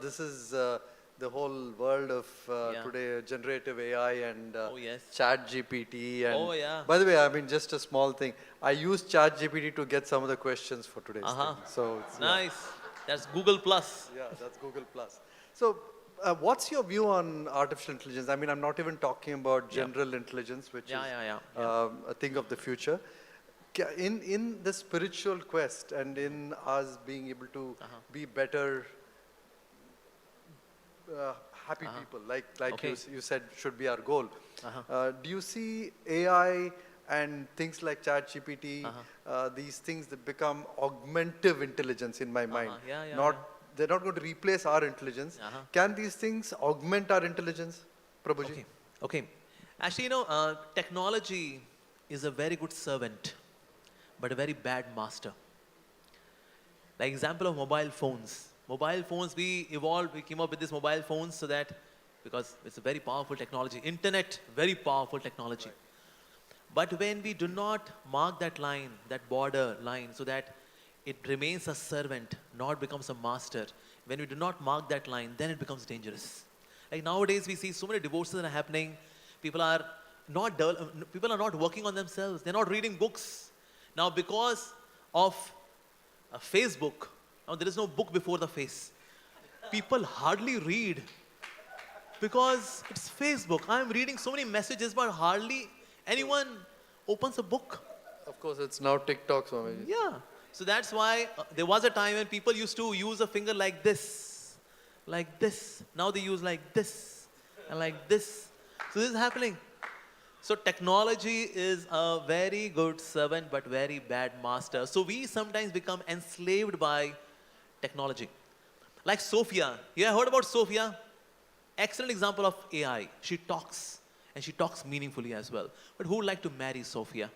this is the whole world of Yeah. today, generative AI and Oh, yes. Chat GPT. And Oh, yeah. By the way, I mean just a small thing. I used Chat GPT to get some of the questions for today's Uh-huh. thing. So it's, Nice. That's Google Plus. yeah, that's Google Plus. So, what's your view on artificial intelligence? I mean, I'm not even talking about general intelligence, which Yeah. is a thing of the future. In the spiritual quest and in us being able to be better, happy people, like Okay. you said, should be our goal. Uh-huh. Do you see AI and things like ChatGPT, these things that become augmentative intelligence in my mind? Yeah, not yeah. They're not going to replace our intelligence. Can these things augment our intelligence, Prabhuji? Okay. Actually, technology is a very good servant, but a very bad master. Like example of mobile phones. Mobile phones, we came up with this mobile phones so that, because it's a very powerful technology. Internet, very powerful technology. But when we do not mark that line, that border line, so that it remains a servant, not becomes a master. When we do not mark that line, then it becomes dangerous. Like nowadays, we see so many divorces that are happening. People are not working on themselves. They're not reading books. Now, because of Facebook, now there is no book before the face. People hardly read because it's Facebook. I'm reading so many messages, but hardly anyone opens a book. Of course, it's now TikTok, Swamiji. Yeah. So that's why there was a time when people used to use a finger like this. Like this. Now they use like this. And like this. So this is happening. So technology is a very good servant but very bad master. So we sometimes become enslaved by technology. Like Sophia. You have heard about Sophia? Excellent example of AI. She talks. And she talks meaningfully as well. But who would like to marry Sophia?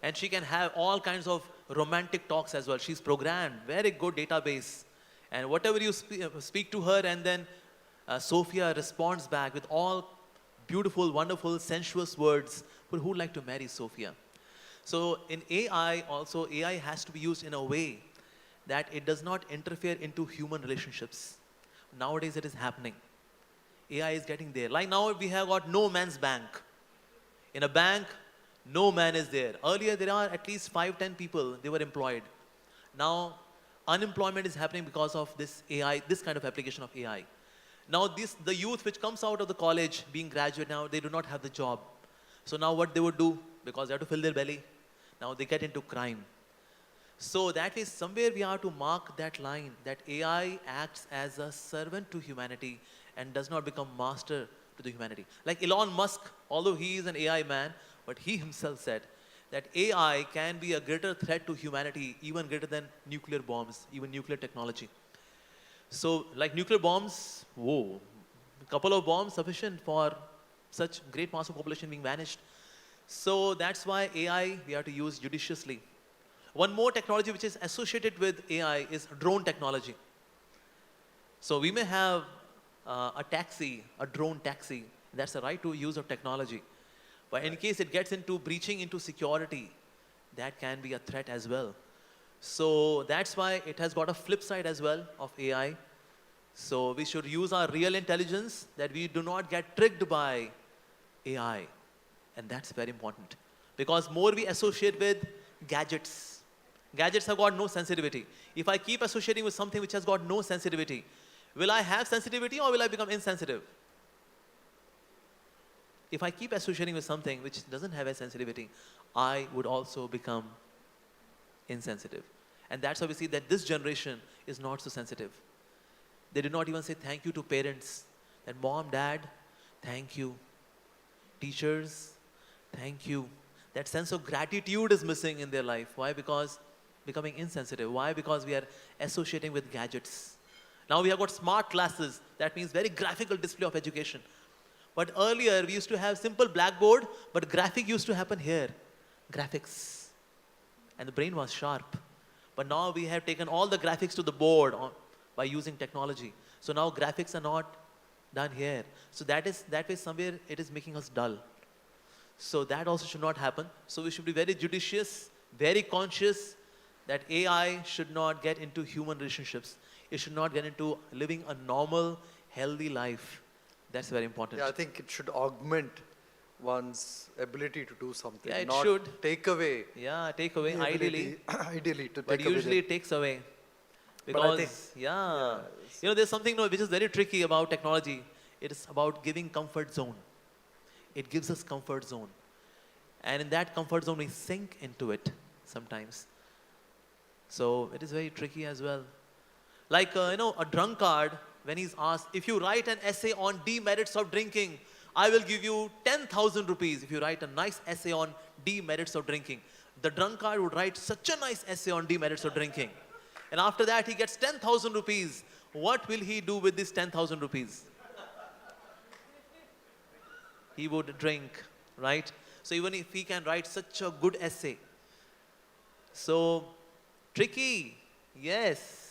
And she can have all kinds of romantic talks as well. She's programmed, very good database. And whatever you speak to her, and then Sophia responds back with all beautiful, wonderful, sensuous words. But who would like to marry Sophia? So in AI also, AI has to be used in a way that it does not interfere into human relationships. Nowadays it is happening. AI is getting there. Like now we have got no man's bank. In a bank, no man is there. Earlier there are at least 5-10 people, they were employed. Now unemployment is happening because of this AI, this kind of application of AI. Now the youth which comes out of the college being graduate now, they do not have the job. So now what they would do, because they have to fill their belly, now they get into crime. So that is somewhere we have to mark that line, that AI acts as a servant to humanity and does not become master to the humanity. Like Elon Musk, although he is an AI man, but he himself said that AI can be a greater threat to humanity, even greater than nuclear bombs, even nuclear technology. So like nuclear bombs, whoa, a couple of bombs sufficient for such great mass of population being vanished. So that's why AI we have to use judiciously. One more technology which is associated with AI is drone technology. So we may have a taxi, a drone taxi. That's the right to use of technology. But in case it gets into breaching into security, that can be a threat as well. So that's why it has got a flip side as well of AI. So we should use our real intelligence that we do not get tricked by AI. And that's very important. Because more we associate with gadgets. Gadgets have got no sensitivity. If I keep associating with something which has got no sensitivity, will I have sensitivity or will I become insensitive? If I keep associating with something which doesn't have a sensitivity, I would also become insensitive. And that's why we see that this generation is not so sensitive. They do not even say thank you to parents. That mom, dad, thank you. Teachers, thank you. That sense of gratitude is missing in their life. Why? Because becoming insensitive. Why? Because we are associating with gadgets. Now we have got smart classes. That means very graphical display of education. But earlier we used to have simple blackboard, but graphic used to happen here. Graphics. And the brain was sharp. But now we have taken all the graphics to the board by using technology. So now graphics are not done here. So that way somewhere it is making us dull. So that also should not happen. So we should be very judicious, very conscious that AI should not get into human relationships. It should not get into living a normal, healthy life. That's very important. Yeah, I think it should augment one's ability to do something. Yeah, it not should. take away. Yeah, take away the ideally. ability- ideally to But take away. usually it takes away. But I Because, think- yeah. You know, there's something which is very tricky about technology. It is about giving comfort zone. It gives us comfort zone. And in that comfort zone, we sink into it sometimes. So it is very tricky as well. Like, a drunkard, when he's asked, if you write an essay on demerits of drinking, I will give you 10,000 rupees if you write a nice essay on demerits of drinking. The drunkard would write such a nice essay on demerits of drinking. And after that, he gets 10,000 rupees. What will he do with this 10,000 rupees? He would drink, right? So even if he can write such a good essay. So, tricky, yes.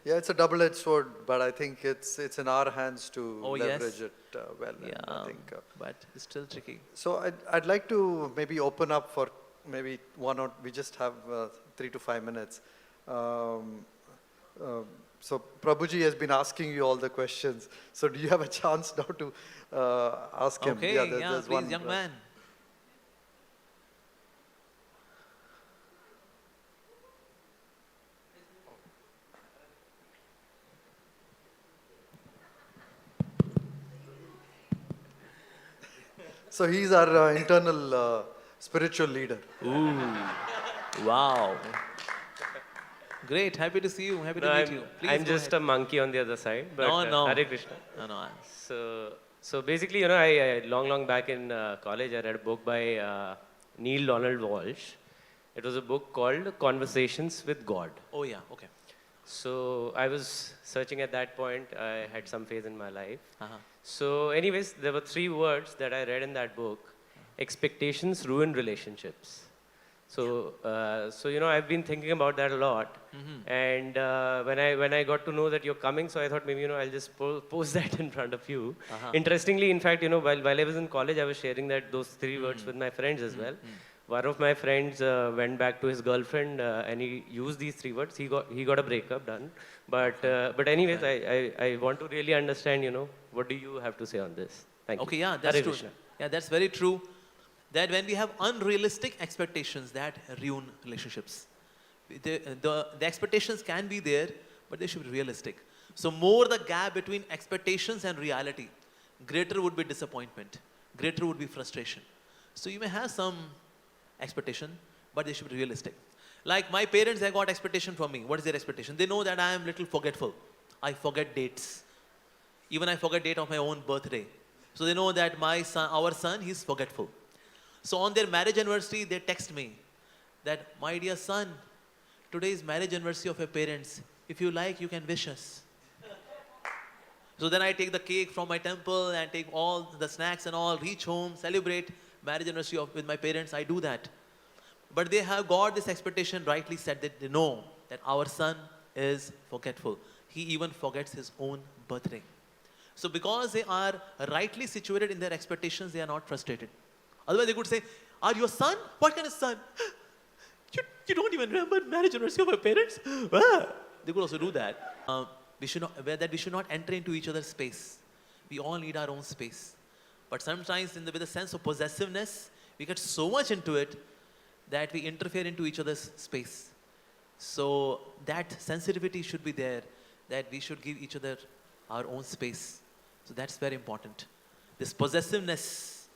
Yeah, it's a double-edged sword, but I think it's in our hands to Oh, yes. leverage it well. And Yeah, I think, but it's still tricky. so I'd like to maybe open up for maybe we just have 3 to 5 minutes. So Prabhuji has been asking you all the questions. So do you have a chance now to ask him? Okay, there's please, one, young man. So he's our internal spiritual leader. Ooh, wow. Great, happy to see you, happy to meet you. Please I'm go just ahead. a monkey on the other side. But No. Hare Krishna. No. So basically, I long back in college, I read a book by Neil Donald Walsh. It was a book called Conversations with God. Oh yeah, okay. So I was searching at that point. I had some phase in my life. Uh-huh. So anyways, there were 3 words that I read in that book. Expectations ruin relationships. So, I've been thinking about that a lot. Mm-hmm. And when I got to know that you're coming, so I thought maybe, I'll just post that in front of you. Uh-huh. Interestingly, in fact, while I was in college, I was sharing those 3 words Mm-hmm. with my friends as well. One of my friends went back to his girlfriend and he used these 3 words. He got a breakup done. But anyways, I want to really understand, what do you have to say on this? Thank you. Okay, yeah, that's Hare true. Krishna. Yeah, that's very true. That when we have unrealistic expectations, that ruin relationships. The expectations can be there, but they should be realistic. So more the gap between expectations and reality, greater would be disappointment, greater would be frustration. So you may have some expectation, but they should be realistic. Like my parents, they got expectation from me. What is their expectation? They know that I am little forgetful. I forget dates. Even I forget date of my own birthday. So they know that our son, he's forgetful. So on their marriage anniversary, they text me that, my dear son, today is marriage anniversary of your parents. If you like, you can wish us. So then I take the cake from my temple and take all the snacks and all, reach home, celebrate marriage anniversary with my parents. I do that. but they have got this expectation rightly said that they know that our son is forgetful. He even forgets his own birthday. So because they are rightly situated in their expectations, they are not frustrated. Otherwise they could say, are you a son? What kind of son? You don't even remember marriage anniversary of my parents? Ah. They could also do that. We should not enter into each other's space. We all need our own space. But sometimes with a sense of possessiveness, we get so much into it that we interfere into each other's space. So that sensitivity should be there, that we should give each other our own space. So that's very important. This possessiveness,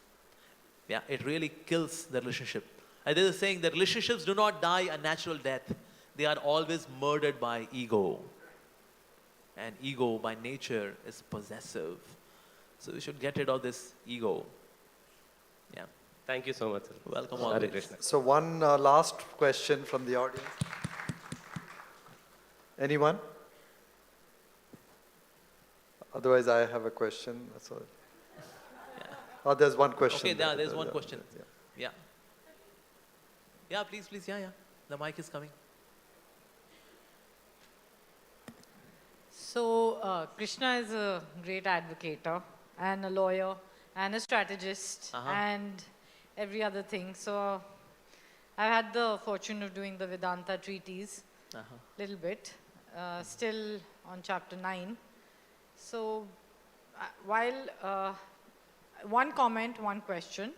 yeah, it really kills the relationship. And there's a saying that relationships do not die a natural death. They are always murdered by ego. And ego by nature is possessive. So we should get rid of this ego. Yeah. Thank you so much, sir. Welcome Hare always. Krishna. So one last question from the audience. Anyone? Otherwise, I have a question. That's all. Oh, there's one question. Okay, there's one question. Yeah. Yeah. Yeah, please, yeah. The mic is coming. So, Krishna is a great advocator and a lawyer and a strategist and every other thing. So, I've had the fortune of doing the Vedanta treatise little bit, still on chapter 9. So, while one comment, one question.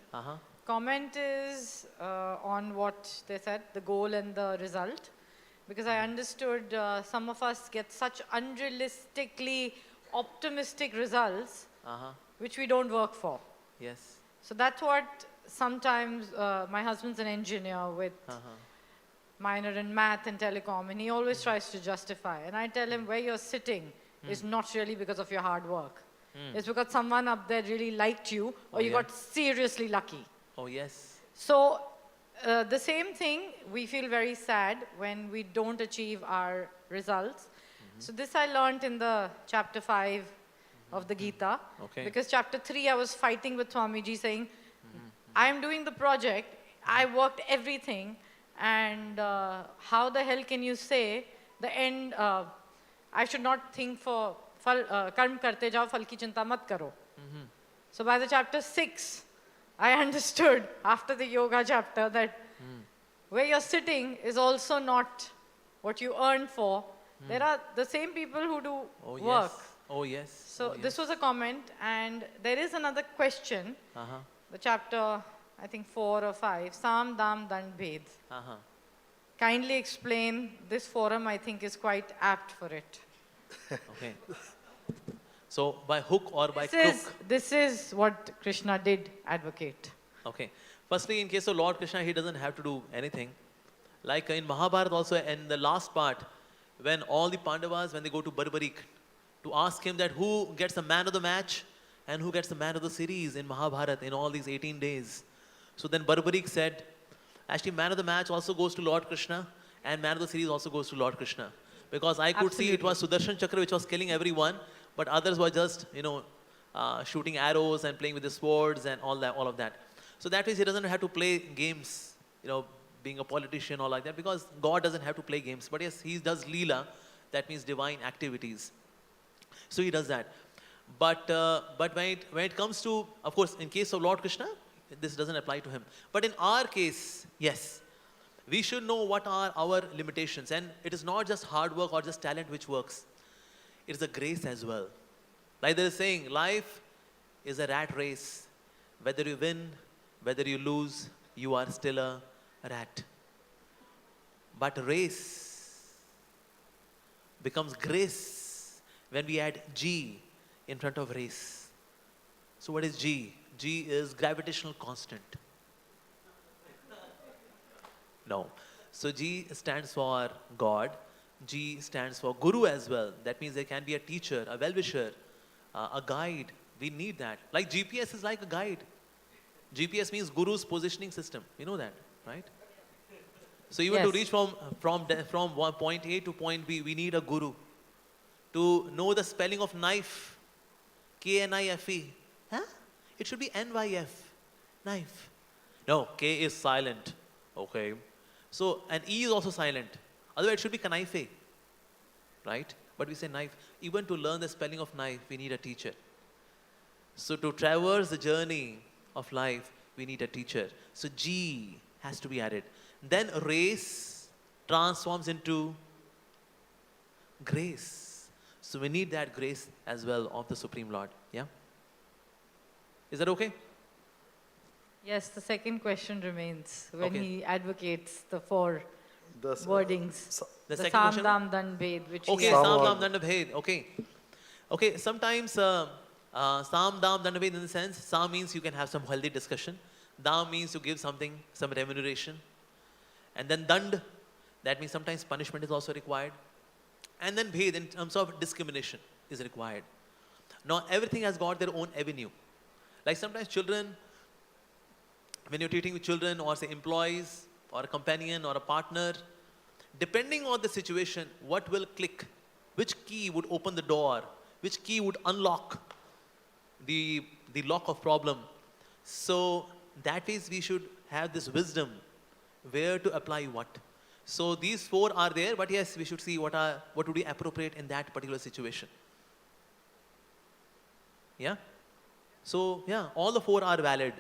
Comment is on what they said, the goal and the result. Because I understood some of us get such unrealistically optimistic results which we don't work for. Yes. So that's what sometimes my husband's an engineer with minor in math and telecom, and he always tries to justify. And I tell him, where you're sitting is not really because of your hard work. It's because someone up there really liked you, or you got seriously lucky. Oh, yes. So the same thing, we feel very sad when we don't achieve our results. So this I learned in the chapter 5 of the Gita. Okay. Because chapter 3 I was fighting with Swamiji saying, I'm doing the project, I worked everything, and how the hell can you say the end, I should not think for karm karte jao, phal ki chinta mat karo. So by the chapter 6, I understood after the yoga chapter that where you're sitting is also not what you earn for. There are the same people who do work. Yes. Oh, yes. So this was a comment, and there is another question. The chapter, I think 4 or 5, Sam, Dam, Dand, Bhed. Kindly explain, this forum I think is quite apt for it. Okay. So by hook or by crook? This is what Krishna did advocate. Okay. Firstly, in case of Lord Krishna, he doesn't have to do anything. Like in Mahabharata also, in the last part, when all the Pandavas, when they go to Barbarik, to ask him that who gets the man of the match and who gets the man of the series in Mahabharata in all these 18 days. So then Barbarik said, actually man of the match also goes to Lord Krishna and man of the series also goes to Lord Krishna. Because I could see it was Sudarshan Chakra which was killing everyone, but others were just, shooting arrows and playing with the swords and all of that. So that means he doesn't have to play games, being a politician or like that, because God doesn't have to play games. But yes, he does Lila, that means divine activities. So he does that. But when it comes to, of course, in case of Lord Krishna, this doesn't apply to him. But in our case, yes, we should know what are our limitations. And it is not just hard work or just talent which works. It is a grace as well. Like they are saying, life is a rat race. Whether you win, whether you lose, you are still a rat. But race becomes grace when we add G in front of race. So what is G? G is gravitational constant. No. So G stands for God. G stands for Guru as well. That means there can be a teacher, a well-wisher, a guide. We need that. Like GPS is like a guide. GPS means Guru's positioning system. You know that, right? So even to reach from one point A to point B, we need a Guru. To know the spelling of knife, K-N-I-F-E. Huh? It should be N-Y-F, knife. No, K is silent. Okay. So, and E is also silent. Otherwise, it should be kanaife, right? But we say knife. Even to learn the spelling of knife, we need a teacher. So, to traverse the journey of life, we need a teacher. So, G has to be added. Then race transforms into grace. So, we need that grace as well of the Supreme Lord. Yeah? Is that okay? Yes, the second question remains when Okay. he advocates the four The wordings. The The second Sam, question? Dam, Dan, Bhed, which he Okay, has. Sam Samvad. Dam Danda Bhed. Okay. Okay, sometimes Sam Dam Danda Bhed in the sense, Sam means you can have some healthy discussion. Dam means to give something, some remuneration. And then Dand, that means sometimes punishment is also required. And then Bhed in terms of discrimination is required. Now everything has got their own avenue. Like sometimes children, when you're treating with children or say employees or a companion or a partner, depending on the situation, what will click, which key would open the door, which key would unlock the lock of problem. So that is we should have this wisdom where to apply what. So these four are there, but yes, we should see what would be appropriate in that particular situation. Yeah? So yeah, all the four are valid.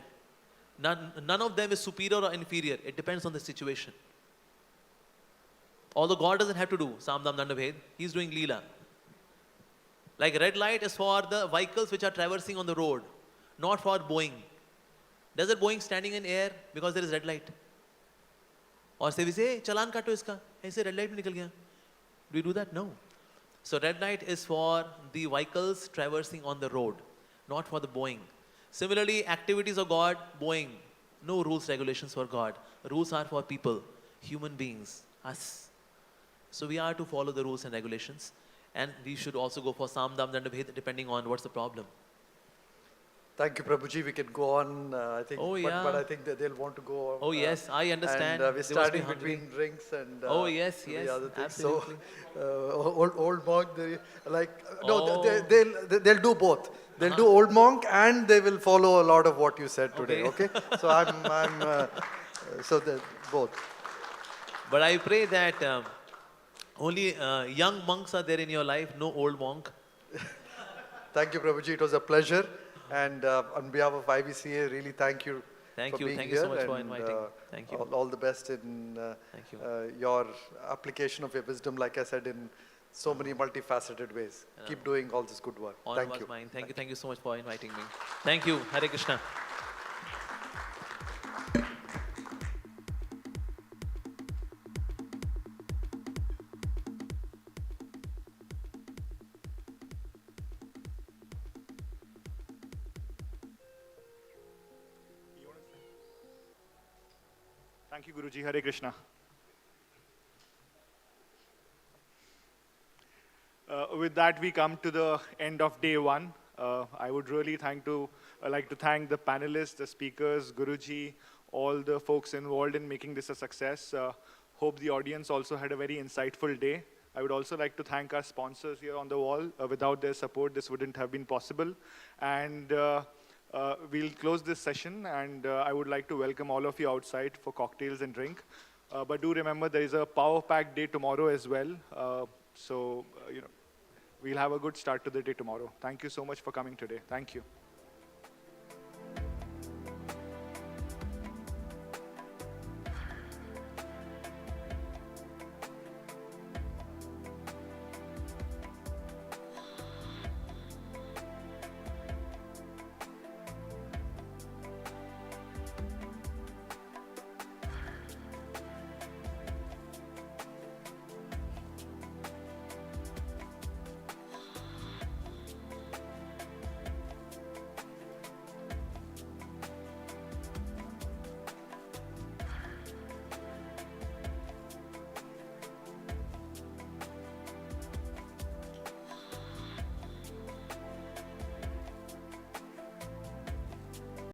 None of them is superior or inferior. It depends on the situation. Although God doesn't have to do Sam Dam Danda Bhed, He's doing Lila. Like red light is for the vehicles which are traversing on the road, not for Boeing. Does it Boeing standing in air because there is red light? Or say we say, chalan kato iska, aise red light mein nikal gaya. Do we do that? No. So red light is for the vehicles traversing on the road, not for the Boeing. Similarly, activities of God, Boeing, no rules, regulations for God. Rules are for people, human beings, us. So we are to follow the rules and regulations. And we should also go for Sam Dam Danda Bhed depending on what's the problem. Thank you, Prabhuji. We can go on, I think. Oh, but, yeah. but I think that they'll want to go. Oh, yes, I understand. And we're They must be starting hungry. between drinks and Oh, yes, the yes, other things. absolutely. So, old monk, they like Oh. they'll do both. They'll do old monk and they will follow a lot of what you said today. Okay. Okay. So so that both. But I pray that only young monks are there in your life, no old monk. Thank you, Prabhuji. It was a pleasure. And on behalf of IBCA, really thank you. Thank for you. being Thank you so here much for and, inviting. Thank you. All the best in Thank you. your application of your wisdom, like I said, in so many multifaceted ways. Keep doing all this good work. Honor Thank was you. mine. Thank you. Thank you so much for inviting me. Thank you. Hare Krishna. Thank you, Guruji. Hare Krishna. With that, we come to the end of day one. I would really like to thank the panelists, the speakers, Guruji, all the folks involved in making this a success. Hope the audience also had a very insightful day. I would also like to thank our sponsors here on the wall. Without their support, this wouldn't have been possible. And we'll close this session, and I would like to welcome all of you outside for cocktails and drink. But do remember, there is a power-packed day tomorrow as well. So, we'll have a good start to the day tomorrow. Thank you so much for coming today. Thank you.